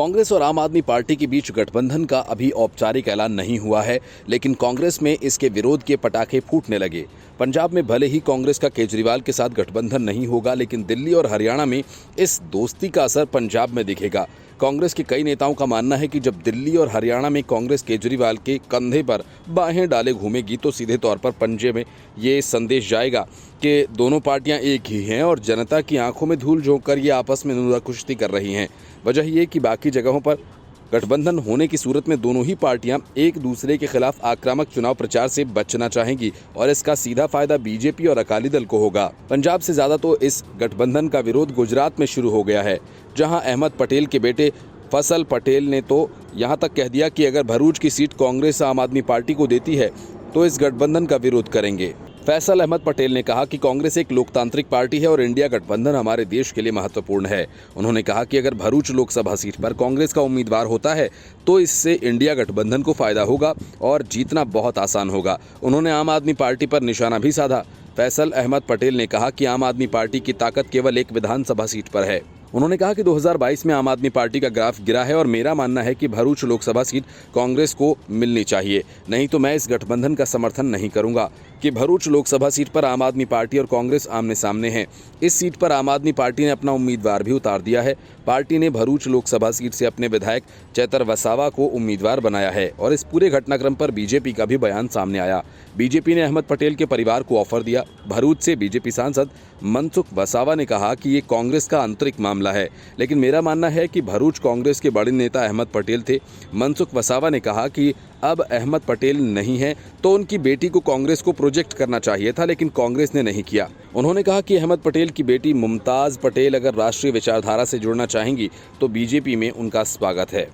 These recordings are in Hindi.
कांग्रेस और आम आदमी पार्टी के बीच गठबंधन का अभी औपचारिक ऐलान नहीं हुआ है, लेकिन कांग्रेस में इसके विरोध के पटाखे फूटने लगे। पंजाब में भले ही कांग्रेस का केजरीवाल के साथ गठबंधन नहीं होगा, लेकिन दिल्ली और हरियाणा में इस दोस्ती का असर पंजाब में दिखेगा। कांग्रेस के कई नेताओं का मानना है कि जब दिल्ली और हरियाणा में कांग्रेस केजरीवाल के कंधे पर बाहें डाले घूमेगी तो सीधे तौर पर पंजे में ये संदेश जाएगा कि दोनों पार्टियां एक ही हैं और जनता की आंखों में धूल झोंक कर ये आपस में नुरा कुश्ती कर रही हैं। वजह ये कि बाकी जगहों पर गठबंधन होने की सूरत में दोनों ही पार्टियां एक दूसरे के खिलाफ आक्रामक चुनाव प्रचार से बचना चाहेंगी और इसका सीधा फायदा बीजेपी और अकाली दल को होगा। पंजाब से ज्यादा तो इस गठबंधन का विरोध गुजरात में शुरू हो गया है, जहां अहमद पटेल के बेटे फसल पटेल ने तो यहां तक कह दिया कि अगर भरूच की सीट कांग्रेस आम आदमी पार्टी को देती है तो इस गठबंधन का विरोध करेंगे। फैसल अहमद पटेल ने कहा कि कांग्रेस एक लोकतांत्रिक पार्टी है और इंडिया गठबंधन हमारे देश के लिए महत्वपूर्ण है। उन्होंने कहा कि अगर भरूच लोकसभा सीट पर कांग्रेस का उम्मीदवार होता है तो इससे इंडिया गठबंधन को फायदा होगा और जीतना बहुत आसान होगा। उन्होंने आम आदमी पार्टी पर निशाना भी साधा। फैसल अहमद पटेल ने कहा कि आम आदमी पार्टी की ताकत केवल एक विधानसभा सीट पर है। उन्होंने कहा कि 2022 में आम आदमी पार्टी का ग्राफ गिरा है और मेरा मानना है कि भरूच लोकसभा सीट कांग्रेस को मिलनी चाहिए, नहीं तो मैं इस गठबंधन का समर्थन नहीं करूंगा। कि भरूच लोकसभा सीट पर आम आदमी पार्टी और कांग्रेस आमने सामने हैं। इस सीट पर आम आदमी पार्टी ने अपना उम्मीदवार भी उतार दिया है। पार्टी ने भरूच लोकसभा सीट से अपने विधायक चैतर वसावा को उम्मीदवार बनाया है और इस पूरे घटनाक्रम पर बीजेपी का भी बयान सामने आया। बीजेपी ने अहमद पटेल के परिवार को ऑफर दिया। भरूच से बीजेपी सांसद मनसुख वसावा ने कहा कि ये कांग्रेस का आंतरिक मामला है, लेकिन मेरा मानना है कि भरूच कांग्रेस के बड़े नेता अहमद पटेल थे। मनसुख वसावा ने कहा कि अब अहमद पटेल नहीं है तो उनकी बेटी को कांग्रेस को प्रोजेक्ट करना चाहिए था, लेकिन कांग्रेस ने नहीं किया। उन्होंने कहा कि अहमद पटेल की बेटी मुमताज पटेल अगर राष्ट्रीय विचारधारा से जुड़ना चाहेंगी तो बीजेपी में उनका स्वागत है।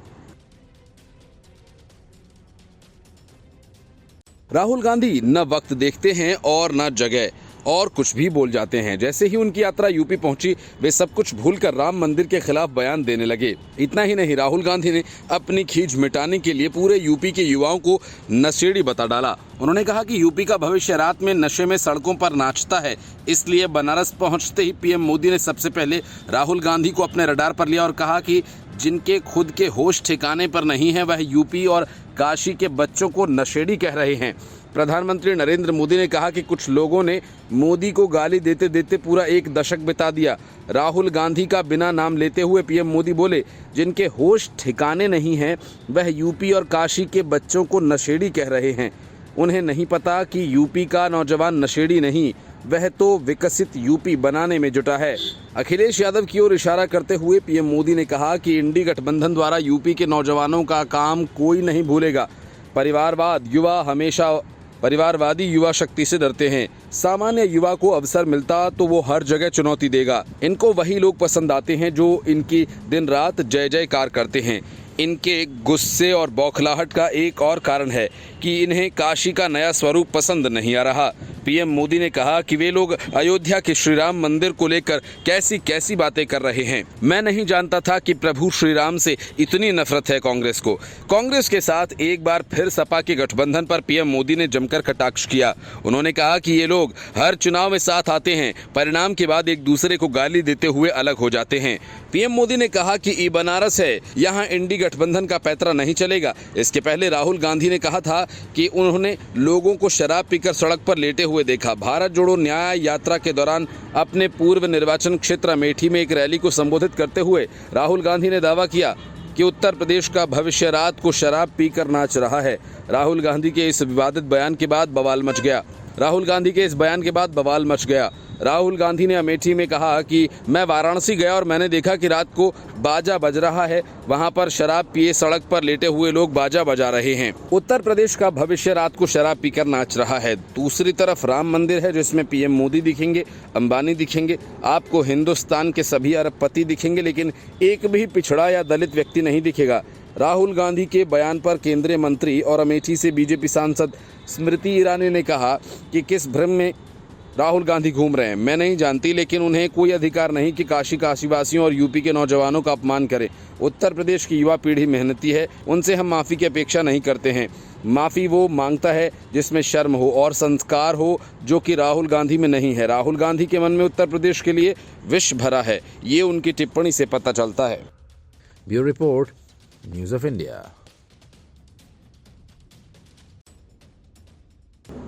राहुल गांधी न वक्त देखते हैं और न जगह और कुछ भी बोल जाते हैं। जैसे ही उनकी यात्रा यूपी पहुंची, वे सब कुछ भूलकर राम मंदिर के खिलाफ बयान देने लगे। इतना ही नहीं, राहुल गांधी ने अपनी खींच मिटाने के लिए पूरे यूपी के युवाओं को नशेड़ी बता डाला। उन्होंने कहा कि यूपी का भविष्य रात में नशे में सड़कों पर नाचता है, इसलिए बनारस पहुंचते ही पीएम मोदी ने सबसे पहले राहुल गांधी को अपने रडार पर लिया और कहा कि जिनके खुद के होश ठिकाने पर नहीं है वह यूपी और काशी के बच्चों को नशेड़ी कह रहे हैं। प्रधानमंत्री नरेंद्र मोदी ने कहा कि कुछ लोगों ने मोदी को गाली देते देते पूरा एक दशक बिता दिया। राहुल गांधी का बिना नाम लेते हुए पीएम मोदी बोले, जिनके होश ठिकाने नहीं हैं वह यूपी और काशी के बच्चों को नशेड़ी कह रहे हैं। उन्हें नहीं पता कि यूपी का नौजवान नशेड़ी नहीं, वह तो विकसित यूपी बनाने में जुटा है। अखिलेश यादव की ओर इशारा करते हुए पीएम मोदी ने कहा कि इंडी गठबंधन द्वारा यूपी के नौजवानों का काम कोई नहीं भूलेगा। परिवारवादी युवा शक्ति से डरते हैं। सामान्य युवा को अवसर मिलता तो वो हर जगह चुनौती देगा। इनको वही लोग पसंद आते हैं जो इनकी दिन रात जय जयकार करते हैं। इनके गुस्से और बौखलाहट का एक और कारण है कि इन्हें काशी का नया स्वरूप पसंद नहीं आ रहा। पीएम मोदी ने कहा कि वे लोग अयोध्या के श्री राम मंदिर को लेकर कैसी कैसी बातें कर रहे हैं। मैं नहीं जानता था कि प्रभु श्री राम से इतनी नफरत है कांग्रेस को। कांग्रेस के साथ एक बार फिर सपा के गठबंधन पर पीएम मोदी ने जमकर कटाक्ष किया। उन्होंने कहा कि ये लोग हर चुनाव में साथ आते हैं, परिणाम के बाद एक दूसरे को गाली देते हुए अलग हो जाते हैं। पीएम मोदी ने कहा कि ये बनारस है, यहाँ इंडी गठबंधन का पैतरा नहीं चलेगा। इसके पहले राहुल गांधी ने कहा था कि उन्होंने लोगों को शराब पीकर सड़क पर लेटे हुए देखा। भारत जोड़ो न्याय यात्रा के दौरान अपने पूर्व निर्वाचन क्षेत्र अमेठी में एक रैली को संबोधित करते हुए राहुल गांधी ने दावा किया कि उत्तर प्रदेश का भविष्य रात को शराब पीकर नाच रहा है। राहुल गांधी के इस विवादित बयान के बाद बवाल मच गया। राहुल गांधी ने अमेठी में कहा कि मैं वाराणसी गया और मैंने देखा कि रात को बाजा बज रहा है, वहां पर शराब पिए सड़क पर लेटे हुए लोग बाजा बजा रहे हैं। उत्तर प्रदेश का भविष्य रात को शराब पीकर नाच रहा है। दूसरी तरफ राम मंदिर है जिसमें पीएम मोदी दिखेंगे, अंबानी दिखेंगे, आपको हिंदुस्तान के सभी अरबपति दिखेंगे, लेकिन एक भी पिछड़ा या दलित व्यक्ति नहीं दिखेगा। राहुल गांधी के बयान पर केंद्रीय मंत्री और अमेठी से बीजेपी सांसद स्मृति ईरानी ने कहा कि किस भ्रम में राहुल गांधी घूम रहे हैं मैं नहीं जानती, लेकिन उन्हें कोई अधिकार नहीं कि काशीवासियों और यूपी के नौजवानों का अपमान करें। उत्तर प्रदेश की युवा पीढ़ी मेहनती है, उनसे हम माफ़ी की अपेक्षा नहीं करते हैं। माफ़ी वो मांगता है जिसमें शर्म हो और संस्कार हो, जो कि राहुल गांधी में नहीं है। राहुल गांधी के मन में उत्तर प्रदेश के लिए विष भरा है, ये उनकी टिप्पणी से पता चलता है। Bureau report. News of India.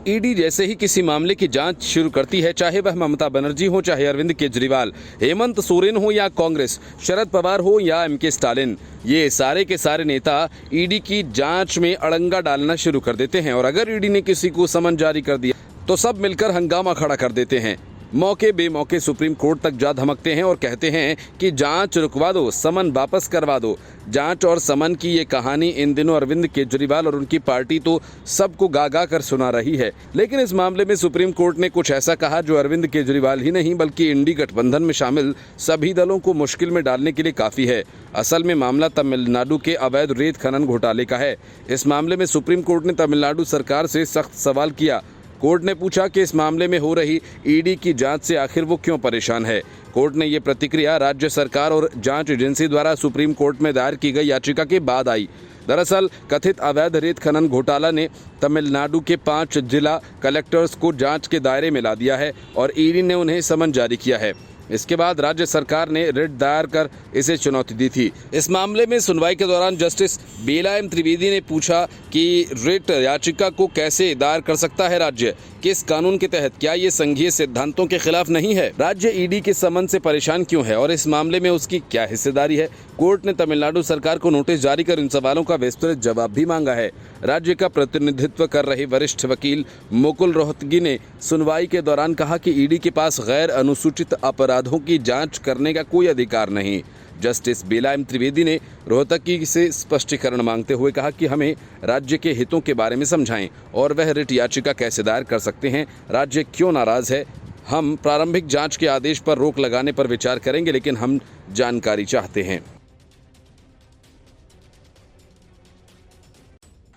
ED जैसे ही किसी मामले की जांच शुरू करती है, चाहे वह ममता बनर्जी हो, चाहे अरविंद केजरीवाल, हेमंत सोरेन हो या कांग्रेस, शरद पवार हो या एमके स्टालिन, ये सारे के सारे नेता ईडी की जांच में अड़ंगा डालना शुरू कर देते हैं। और अगर ईडी ने किसी को समन जारी कर दिया तो सब मिलकर हंगामा खड़ा कर देते हैं। मौके बेमौके सुप्रीम कोर्ट तक जा धमकते हैं और कहते हैं कि जांच रुकवा दो, समन वापस करवा दो। जांच और समन की ये कहानी इन दिनों अरविंद केजरीवाल और उनकी पार्टी तो सबको गा गा कर सुना रही है। लेकिन इस मामले में सुप्रीम कोर्ट ने कुछ ऐसा कहा जो अरविंद केजरीवाल ही नहीं बल्कि इंडी गठबंधन में शामिल सभी दलों को मुश्किल में डालने के लिए काफ़ी है। असल में मामला तमिलनाडु के अवैध रेत खनन घोटाले का है। इस मामले में सुप्रीम कोर्ट ने तमिलनाडु सरकार से सख्त सवाल किया। कोर्ट ने पूछा कि इस मामले में हो रही ईडी की जांच से आखिर वो क्यों परेशान है। कोर्ट ने ये प्रतिक्रिया राज्य सरकार और जांच एजेंसी द्वारा सुप्रीम कोर्ट में दायर की गई याचिका के बाद आई। दरअसल कथित अवैध रेत खनन घोटाला ने तमिलनाडु के 5 जिला कलेक्टर्स को जांच के दायरे में ला दिया है और ईडी ने उन्हें समन जारी किया है। इसके बाद राज्य सरकार ने रिट दायर कर इसे चुनौती दी थी। इस मामले में सुनवाई के दौरान जस्टिस बेला एम त्रिवेदी ने पूछा कि रिट याचिका को कैसे दायर कर सकता है राज्य, किस कानून के तहत, क्या ये संघीय सिद्धांतों के खिलाफ नहीं है, राज्य ईडी के समन से परेशान क्यों है और इस मामले में उसकी क्या हिस्सेदारी है। कोर्ट ने तमिलनाडु सरकार को नोटिस जारी कर इन सवालों का विस्तृत जवाब भी मांगा है। राज्य का प्रतिनिधित्व कर रहे वरिष्ठ वकील मुकुल रोहतगी ने सुनवाई के दौरान कहा कि ईडी के पास गैर अनुसूचित अपराधों की जांच करने का कोई अधिकार नहीं। जस्टिस बेला एम त्रिवेदी ने रोहतगी से स्पष्टीकरण मांगते हुए कहा कि हमें राज्य के हितों के बारे में समझाएं और वह रिट याचिका कैसे दायर कर सकते हैं, राज्य क्यों नाराज है। हम प्रारंभिक जांच के आदेश पर रोक लगाने पर विचार करेंगे, लेकिन हम जानकारी चाहते हैं।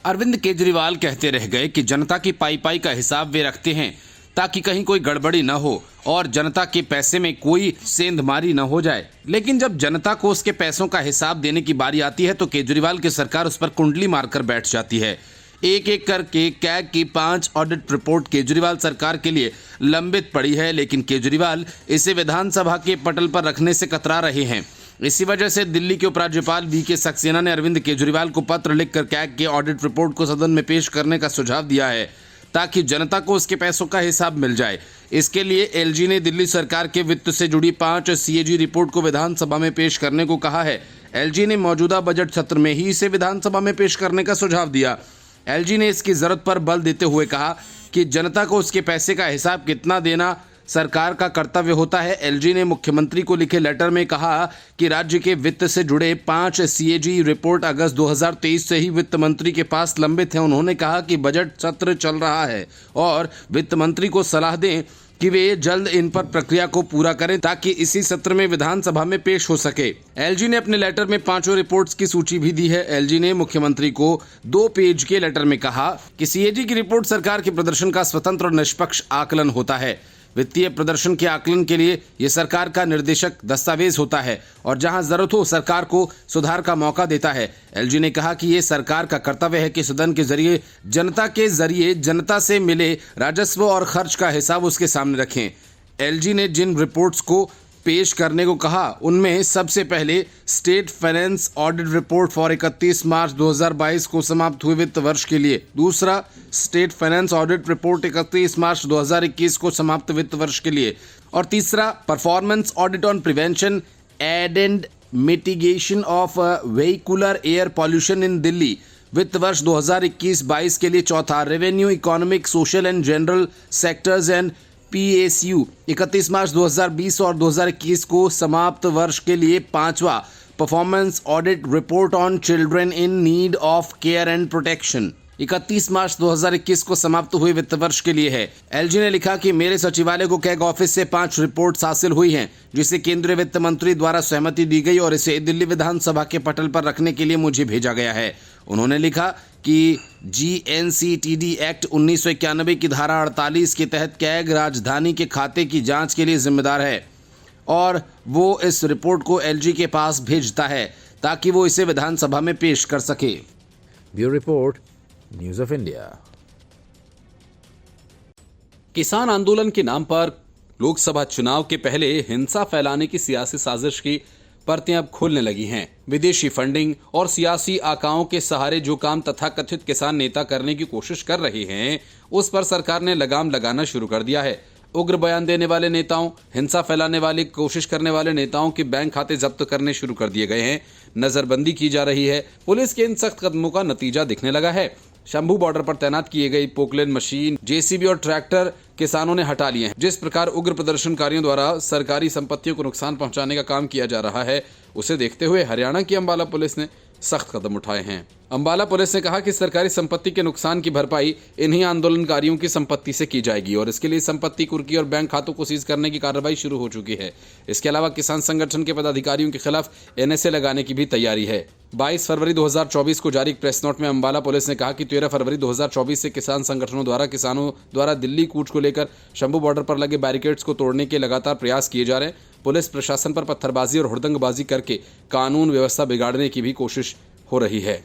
अरविंद केजरीवाल कहते रह गए कि जनता की पाई पाई का हिसाब वे रखते हैं ताकि कहीं कोई गड़बड़ी न हो और जनता के पैसे में कोई सेंधमारी न हो जाए। लेकिन जब जनता को उसके पैसों का हिसाब देने की बारी आती है तो केजरीवाल की सरकार उस पर कुंडली मारकर बैठ जाती है। एक एक करके कैग की 5 ऑडिट रिपोर्ट केजरीवाल सरकार के लिए लंबित पड़ी है, लेकिन केजरीवाल इसे विधानसभा के पटल पर रखने से कतरा रहे हैं। इसी वजह से दिल्ली के उपराज्यपाल वीके सक्सेना ने अरविंद केजरीवाल को पत्र लिखकर कैग के ऑडिट रिपोर्ट को सदन में पेश करने का सुझाव दिया है ताकि जनता को उसके पैसों का हिसाब मिल जाए। इसके लिए एलजी ने दिल्ली सरकार के वित्त से जुड़ी 5 सीएजी रिपोर्ट को विधानसभा में पेश करने को कहा है। एलजी ने मौजूदा बजट सत्र में ही इसे विधानसभा में पेश करने का सुझाव दिया। एलजी ने इसकी जरूरत पर बल देते हुए कहा कि जनता को उसके पैसे का हिसाब कितना देना सरकार का कर्तव्य होता है। एलजी ने मुख्यमंत्री को लिखे लेटर में कहा कि राज्य के वित्त से जुड़े 5 सीएजी रिपोर्ट अगस्त 2023 से ही वित्त मंत्री के पास लंबित हैं। उन्होंने कहा कि बजट सत्र चल रहा है और वित्त मंत्री को सलाह दें कि वे जल्द इन पर प्रक्रिया को पूरा करें ताकि इसी सत्र में विधानसभा में पेश हो सके। एलजी ने अपने लेटर में 5 रिपोर्ट्स की सूची भी दी है। एलजी ने मुख्यमंत्री को 2 पेज के लेटर में कहा कि सीएजी की रिपोर्ट सरकार के प्रदर्शन का स्वतंत्र और निष्पक्ष आकलन होता है। वित्तीय प्रदर्शन के आकलन के लिए यह सरकार का निर्देशक दस्तावेज होता है और जहां जरूरत हो सरकार को सुधार का मौका देता है। एलजी ने कहा कि यह सरकार का कर्तव्य है कि सदन के जरिए जनता से मिले राजस्व और खर्च का हिसाब उसके सामने रखें। एलजी ने जिन रिपोर्ट्स को पेश करने को कहा उनमें सबसे पहले state finance audit report for 31 मार्च 2022 को समाप्त हुए वित्त वर्ष के लिए, दूसरा स्टेट फाइनेंस ऑडिट रिपोर्ट 31 मार्च 2021 को समाप्त वित्त वर्ष के लिए और तीसरा performance audit on prevention and mitigation of vehicular air pollution in Delhi वित्त वर्ष 2021-22 के लिए, चौथा revenue economic social and general sectors and PSU 31 मार्च 2020 और 2021 को समाप्त वर्ष के लिए, पांचवा performance audit report on children in need of care and protection 31 मार्च 2021 को समाप्त हुए वित्त वर्ष के लिए है। एलजी ने लिखा कि मेरे सचिवालय को कैग ऑफिस से 5 रिपोर्ट्स हासिल हुई हैं जिसे केंद्रीय वित्त मंत्री द्वारा सहमति दी गई और इसे दिल्ली विधानसभा के पटल पर रखने के लिए मुझे भेजा गया है। उन्होंने लिखा कि GNCTD एक्ट 1991 की धारा 48 के तहत कैग राजधानी के खाते की जांच के लिए जिम्मेदार है और वो इस रिपोर्ट को एलजी के पास भेजता है ताकि वो इसे विधानसभा में पेश कर सके। Bureau report, news of India. किसान आंदोलन के नाम पर लोकसभा चुनाव के पहले हिंसा फैलाने की सियासी साजिश की परतें अब खोलने लगी हैं। विदेशी फंडिंग और सियासी आकाओं के सहारे जो काम तथाकथित किसान नेता करने की कोशिश कर रहे हैं, उस पर सरकार ने लगाम लगाना शुरू कर दिया है। उग्र बयान देने वाले नेताओं, हिंसा फैलाने वाली कोशिश करने वाले नेताओं के बैंक खाते जब्त करने शुरू कर दिए गए हैं। नजरबंदी की जा रही है। पुलिस के इन सख्त कदमों का नतीजा दिखने लगा है। शंभू बॉर्डर पर तैनात किए गई पोकलेन मशीन, जेसीबी और ट्रैक्टर किसानों ने हटा लिए हैं। जिस प्रकार उग्र प्रदर्शनकारियों द्वारा सरकारी संपत्तियों को नुकसान पहुंचाने का काम किया जा रहा है, उसे देखते हुए हरियाणा की अंबाला पुलिस ने सख्त कदम उठाए हैं। अंबाला पुलिस ने कहा कि सरकारी संपत्ति के नुकसान की भरपाई इन्हीं आंदोलनकारियों की संपत्ति से की जाएगी और इसके लिए संपत्ति कुर्की और बैंक खातों को सीज करने की कार्रवाई शुरू हो चुकी है। इसके अलावा किसान संगठन के पदाधिकारियों के खिलाफ एनएसए लगाने की भी तैयारी है। 22 फरवरी 2024 को जारी प्रेस नोट में अंबाला पुलिस ने कहा कि 13 फरवरी 2024 से किसान संगठनों द्वारा किसानों द्वारा दिल्ली कूच को लेकर शंभू बॉर्डर पर लगे बैरिकेड्स को तोड़ने के लगातार प्रयास किए जा रहे हैं। पुलिस प्रशासन पर पत्थरबाजी और हुड़दंगबाजी करके कानून व्यवस्था बिगाड़ने की भी कोशिश हो रही है।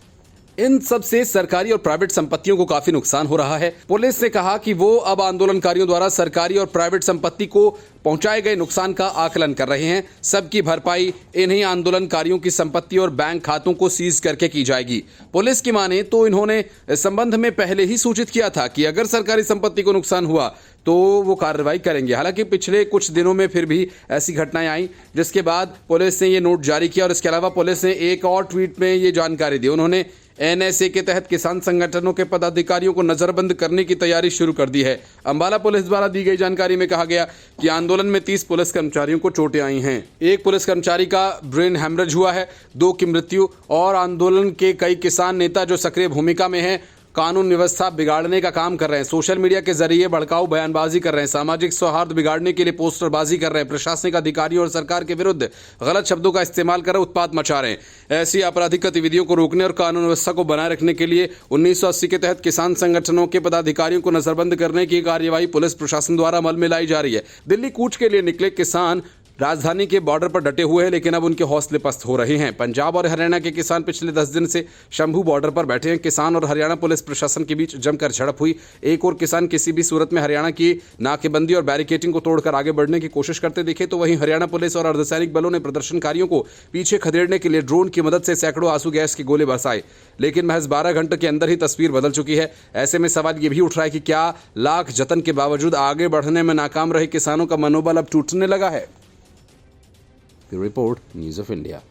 इन सब से सरकारी और प्राइवेट संपत्तियों को काफी नुकसान हो रहा है। पुलिस ने कहा कि वो अब आंदोलनकारियों द्वारा सरकारी और प्राइवेट संपत्ति को पहुंचाए गए नुकसान का आकलन कर रहे हैं। सबकी भरपाई इन्हीं आंदोलनकारियों की संपत्ति और बैंक खातों को सीज करके की जाएगी। पुलिस की माने तो इन्होंने इस संबंध में पहले ही सूचित किया था कि अगर सरकारी संपत्ति को नुकसान हुआ तो वो कार्रवाई करेंगे। हालांकि पिछले कुछ दिनों में फिर भी ऐसी घटनाएं आई, जिसके बाद पुलिस ने ये नोट जारी किया और इसके अलावा पुलिस ने एक और ट्वीट में ये जानकारी दी। उन्होंने एनएसए के तहत किसान संगठनों के पदाधिकारियों को नजरबंद करने की तैयारी शुरू कर दी है। अंबाला पुलिस द्वारा दी गई जानकारी में कहा गया कि आंदोलन में 30 पुलिस कर्मचारियों को चोटें आई हैं। एक पुलिस कर्मचारी का ब्रेन हैमरेज हुआ है, 2 की मृत्यु और आंदोलन के कई किसान नेता जो सक्रिय भूमिका में हैं, कानून व्यवस्था बिगाड़ने का काम कर रहे हैं, सोशल मीडिया के जरिए भड़काऊ बयानबाजी कर रहे हैं, सामाजिक सौहार्द बिगाड़ने के लिए पोस्टरबाजी कर रहे हैं, प्रशासनिक अधिकारियों और सरकार के विरुद्ध गलत शब्दों का इस्तेमाल कर उत्पात मचा रहे हैं। ऐसी आपराधिक गतिविधियों को रोकने और कानून व्यवस्था को बनाए रखने के लिए 1980 के तहत किसान संगठनों के पदाधिकारियों को नजरबंद करने की कार्यवाही पुलिस प्रशासन द्वारा अमल में लाई जा रही है। दिल्ली कूच के लिए निकले किसान राजधानी के बॉर्डर पर डटे हुए हैं, लेकिन अब उनके हौसले पस्त हो रहे हैं। पंजाब और हरियाणा के किसान पिछले 10 दिन से शंभू बॉर्डर पर बैठे हैं। किसान और हरियाणा पुलिस प्रशासन के बीच जमकर झड़प हुई। एक और किसान किसी भी सूरत में हरियाणा की नाकेबंदी और बैरिकेटिंग को तोड़कर आगे बढ़ने की कोशिश करते दिखे, तो वहीं हरियाणा पुलिस और अर्धसैनिक बलों ने प्रदर्शनकारियों को पीछे खदेड़ने के लिए ड्रोन की मदद से सैकड़ों आंसू गैस के गोले बरसाए। लेकिन महज 12 घंटे के अंदर ही तस्वीर बदल चुकी है। ऐसे में सवाल ये भी उठ रहा है कि क्या लाख जतन के बावजूद आगे बढ़ने में नाकाम रहे किसानों का मनोबल अब टूटने लगा है? Report news of India.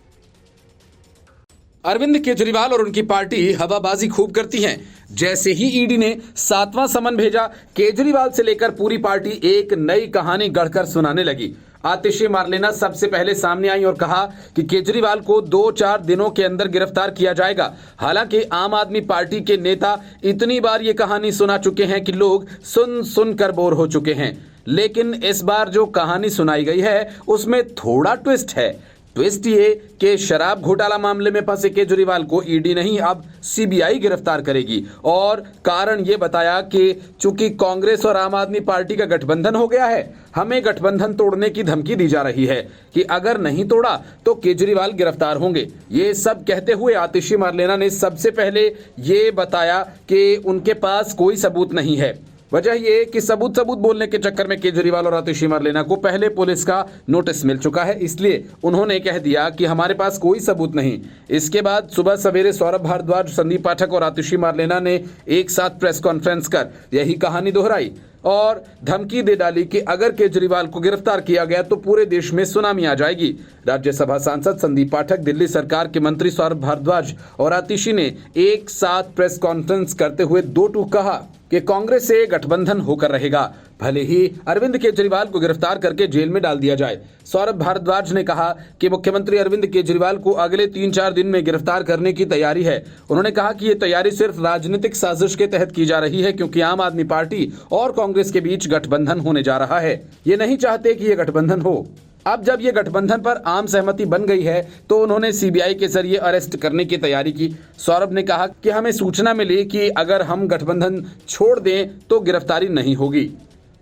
Arvind Kejriwal और उनकी पार्टी हवाबाजी खूब करती हैं। जैसे ही ईडी ने 7वां समन भेजा, केजरीवाल से लेकर पूरी पार्टी एक नई कहानी गढ़कर सुनाने लगी। आतिशी मार्लेना सबसे पहले सामने आई और कहा कि केजरीवाल को 2-4 दिनों के अंदर गिरफ्तार किया जाएगा। हालांकि आम आदमी पार्टी के नेता इतनी बार ये कहानी सुना चुके हैं कि लोग सुन कर बोर हो चुके हैं, लेकिन इस बार जो कहानी सुनाई गई है उसमें थोड़ा ट्विस्ट है। ट्विस्ट ये कि शराब घोटाला मामले में फंसे केजरीवाल को ईडी नहीं, अब सीबीआई गिरफ्तार करेगी। और कारण ये बताया कि चूंकि कांग्रेस और आम आदमी पार्टी का गठबंधन हो गया है, हमें गठबंधन तोड़ने की धमकी दी जा रही है कि अगर नहीं तोड़ा तो केजरीवाल गिरफ्तार होंगे। ये सब कहते हुए आतिशी मार्लेना ने सबसे पहले ये बताया कि उनके पास कोई सबूत नहीं है। वजह ये कि सबूत बोलने के चक्कर में केजरीवाल और आतिशी मार्लेना को पहले पुलिस का नोटिस मिल चुका है, इसलिए उन्होंने कह दिया कि हमारे पास कोई सबूत नहीं। इसके बाद सुबह सवेरे सौरभ भारद्वाज, संदीप पाठक और आतिशी मार्लेना ने एक साथ प्रेस कॉन्फ्रेंस कर यही कहानी दोहराई और धमकी दे डाली कि अगर केजरीवाल को गिरफ्तार किया गया तो पूरे देश में सुनामी आ जाएगी। राज्यसभा सांसद संदीप पाठक, दिल्ली सरकार के मंत्री सौरभ भारद्वाज और आतिशी ने एक साथ प्रेस कॉन्फ्रेंस करते हुए 2 टूक कहा कि कांग्रेस से गठबंधन होकर रहेगा, भले ही अरविंद केजरीवाल को गिरफ्तार करके जेल में डाल दिया जाए। सौरभ भारद्वाज ने कहा कि मुख्यमंत्री अरविंद केजरीवाल को अगले 3-4 दिन में गिरफ्तार करने की तैयारी है। उन्होंने कहा कि ये तैयारी सिर्फ राजनीतिक साजिश के तहत की जा रही है, क्योंकि आम आदमी पार्टी और कांग्रेस के बीच गठबंधन होने जा रहा है। ये नहीं चाहते कि ये गठबंधन हो। अब जब ये गठबंधन पर आम सहमति बन गई है तो उन्होंने सीबीआई के जरिए अरेस्ट करने की तैयारी की। सौरभ ने कहा कि हमें सूचना मिली कि अगर हम गठबंधन छोड़ दें तो गिरफ्तारी नहीं होगी।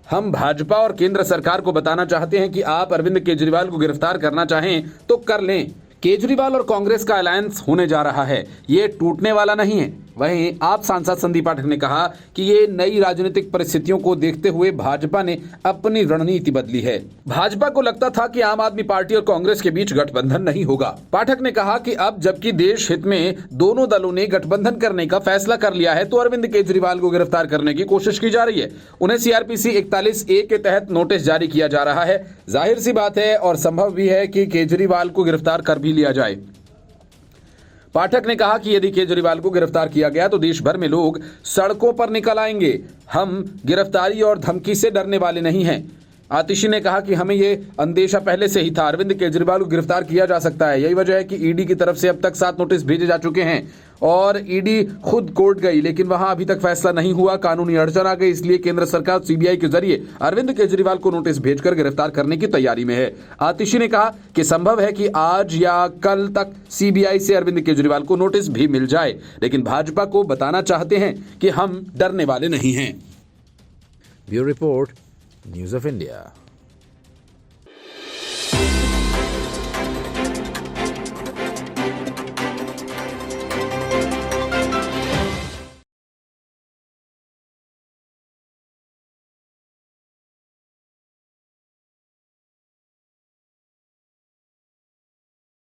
हम भाजपा और केंद्र सरकार को बताना चाहते हैं कि आप अरविंद केजरीवाल को गिरफ्तार करना चाहें तो कर लें। केजरीवाल और कांग्रेस का अलायंस होने जा रहा है, ये टूटने वाला नहीं है। वहीं आप सांसद संदीप पाठक ने कहा कि ये नई राजनीतिक परिस्थितियों को देखते हुए भाजपा ने अपनी रणनीति बदली है। भाजपा को लगता था कि आम आदमी पार्टी और कांग्रेस के बीच गठबंधन नहीं होगा। पाठक ने कहा कि अब जबकि देश हित में दोनों दलों ने गठबंधन करने का फैसला कर लिया है तो अरविंद केजरीवाल को गिरफ्तार करने की कोशिश की जा रही है। उन्हें सीआरपीसी 41A के तहत नोटिस जारी किया जा रहा है। जाहिर सी बात है और संभव भी है कि केजरीवाल को गिरफ्तार कर भी लिया जाए। पाठक ने कहा कि यदि केजरीवाल को गिरफ्तार किया गया तो देश भर में लोग सड़कों पर निकल आएंगे। हम गिरफ्तारी और धमकी से डरने वाले नहीं हैं। आतिशी ने कहा कि हमें ये अंदेशा पहले से ही था, अरविंद केजरीवाल को गिरफ्तार किया जा सकता है। यही वजह है कि ईडी की तरफ से अब तक 7 नोटिस भेजे जा चुके हैं और ईडी खुद कोर्ट गई, लेकिन वहां अभी तक फैसला नहीं हुआ। कानूनी अड़चन आ गई, इसलिए केंद्र सरकार सीबीआई के जरिए अरविंद केजरीवाल को नोटिस भेजकर गिरफ्तार करने की तैयारी में है। आतिशी ने कहा कि संभव है कि आज या कल तक सीबीआई से अरविंद केजरीवाल को नोटिस भी मिल जाए, लेकिन भाजपा को बताना चाहते हैं कि हम डरने वाले नहीं हैं। Bureau report, news of India.